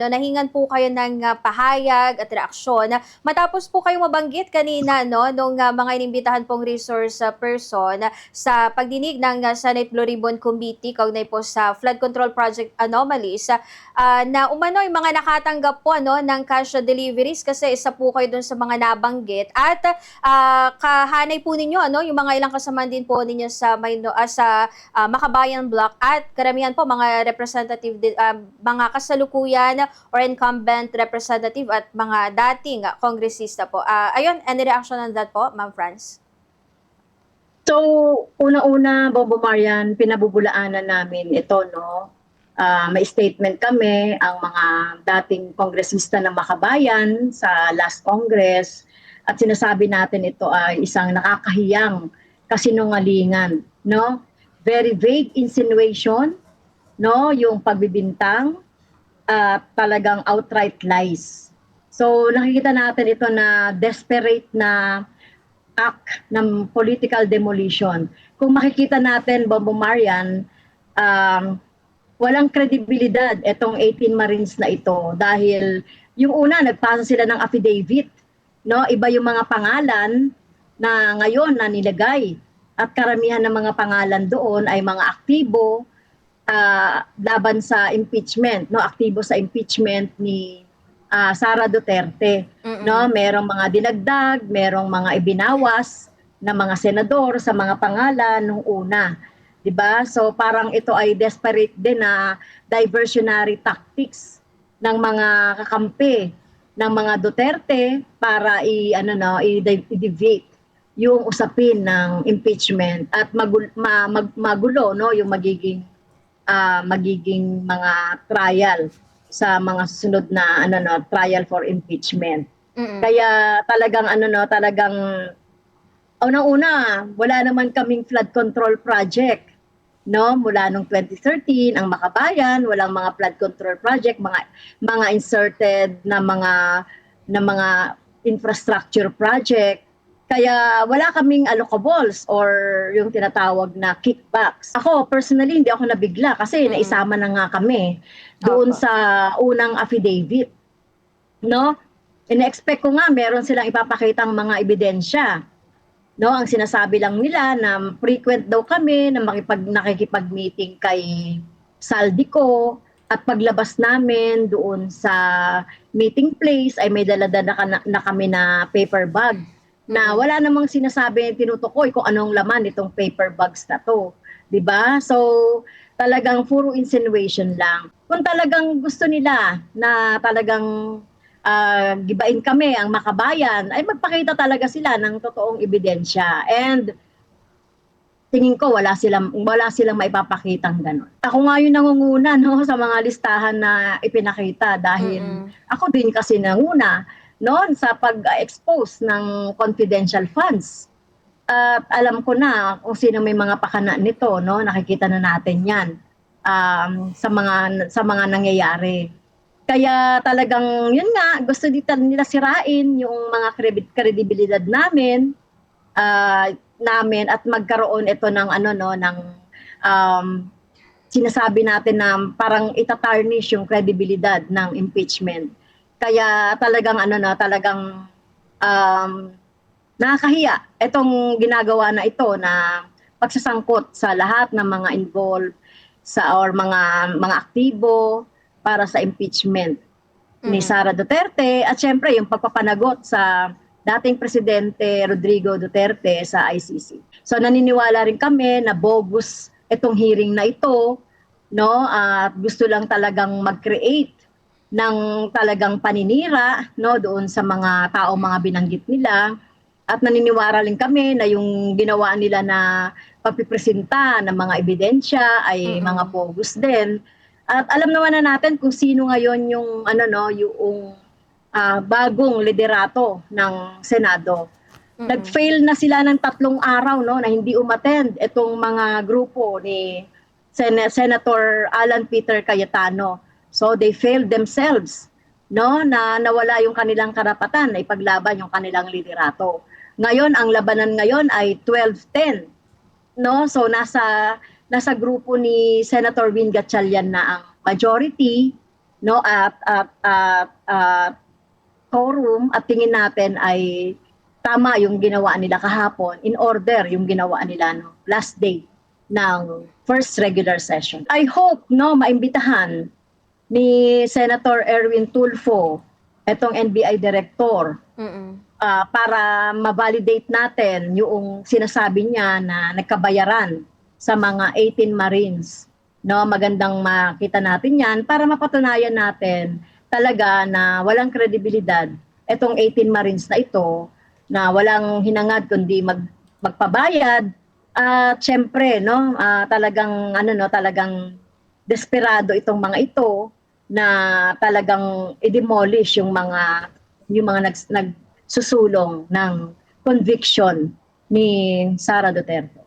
No, nahingan po kayo ng pahayag at reaksyon matapos po kayo mabanggit kanina no nung mga inimbitahan pong resource person sa pagdinig ng Senate Blue Ribbon Committee kaugnay po sa flood control project anomalies na umano yung mga nakatanggap po no ng cash deliveries kasi isa po kayo dun sa mga nabanggit at kahanay po ninyo ano yung mga ilang kasamahan din po ninyo sa Makabayan Block at karamihan po mga representative mga kasalukuyan or incumbent representative at mga dating kongresista po. Ayun, any reaction on that po, Ma'am France? So, una-una, Bobo Marian, pinabubulaanan namin ito, no? May statement kami, ang mga dating kongresista ng Makabayan sa last Congress, at sinasabi natin ito ay isang nakakahiyang kasinungalingan, no? Very vague insinuation, no? Yung pagbibintang, talagang outright lies. So nakikita natin ito na desperate na act ng political demolition. Kung makikita natin, Bobo Marian, walang kredibilidad itong 18 Marines na ito dahil yung una, nagpasa sila ng affidavit. No? Iba yung mga pangalan na ngayon na nilagay at karamihan ng mga pangalan doon ay mga aktibo, laban sa impeachment, no, aktibo sa impeachment ni Sara Duterte. No, merong mga dinagdag, merong mga ibinawas na mga senador sa mga pangalan nung una, 'di ba? So parang ito ay desperate din na diversionary tactics ng mga kakampi ng mga Duterte para i-deviate yung usapin ng impeachment at magulo no yung magiging mga trial sa mga susunod na trial for impeachment. Kaya talagang unang-una wala naman kaming flood control project, no, mula nung 2013 ang Makabayan walang mga flood control project, mga inserted na mga infrastructure project. Kaya wala kaming allocables or yung tinatawag na kickbacks. Ako, personally, hindi ako nabigla kasi naisama na nga kami doon sa unang affidavit. No? Ina-expect ko nga meron silang ipapakitang mga ebidensya. No? Ang sinasabi lang nila na frequent daw kami na nakikipag-meeting kay Saldico at paglabas namin doon sa meeting place ay may dala-dala na kami na paper bag. Na wala namang sinasabi, tinutukoy kung anong laman itong paper bags na to. 'Di ba? So, talagang puro insinuation lang. Kung talagang gusto nila na talagang gibain kami ang Makabayan, ay magpakita talaga sila ng totoong ebidensya. And tingin ko wala silang maipapakitang gano'n. Ako nga yung nangunguna no, sa mga listahan na ipinakita dahil ako din kasi nanguna noon sa pag-expose ng confidential funds. At alam ko na kung sino may mga pakana nito, no? Nakikita na natin 'yan sa mga nangyayari. Kaya talagang yun nga, gusto nila sirain yung mga kredibilidad namin at magkaroon ito ng sinasabi natin na parang itatarnish yung kredibilidad ng impeachment. Kaya talagang nakakahiya itong ginagawa na ito na pagsasangkot sa lahat ng mga involved or mga aktibo para sa impeachment ni Sara Duterte at syempre yung pagpapanagot sa dating presidente Rodrigo Duterte sa ICC. So naniniwala rin kami na bogus itong hearing na ito, no? At gusto lang talagang mag-create ng talagang paninira no doon sa mga tao mga binanggit nila at naniniwala rin kami na yung ginawa nila na pagpipresenta ng mga ebidensya ay mga bogus din. At alam naman na natin kung sino ngayon yung yung bagong liderato ng Senado. Nag-fail na sila ng 3 araw no na hindi umattend itong mga grupo ni Senator Alan Peter Cayetano. So they failed themselves no na nawala yung kanilang karapatan na ipaglaban yung kanilang liderato. Ngayon ang labanan ngayon ay 12-10. No? So nasa grupo ni Senator Win Gatchalian na ang majority no, quorum at tingin natin ay tama yung ginawa nila kahapon, in order yung ginawa nila no, last day ng first regular session. I hope no maimbitahan ni Senator Erwin Tulfo, etong NBI director, Mm-mm. para ma-validate natin yung sinasabi niya na nagkabayaran sa mga 18 Marines. No, magandang makita natin 'yan para mapatunayan natin talaga na walang kredibilidad etong 18 Marines na ito, na walang hinangad kundi magpabayad at syempre no, talagang ano no, talagang desperado itong mga ito na talagang i-demolish yung mga nagsusulong ng conviction ni Sara Duterte.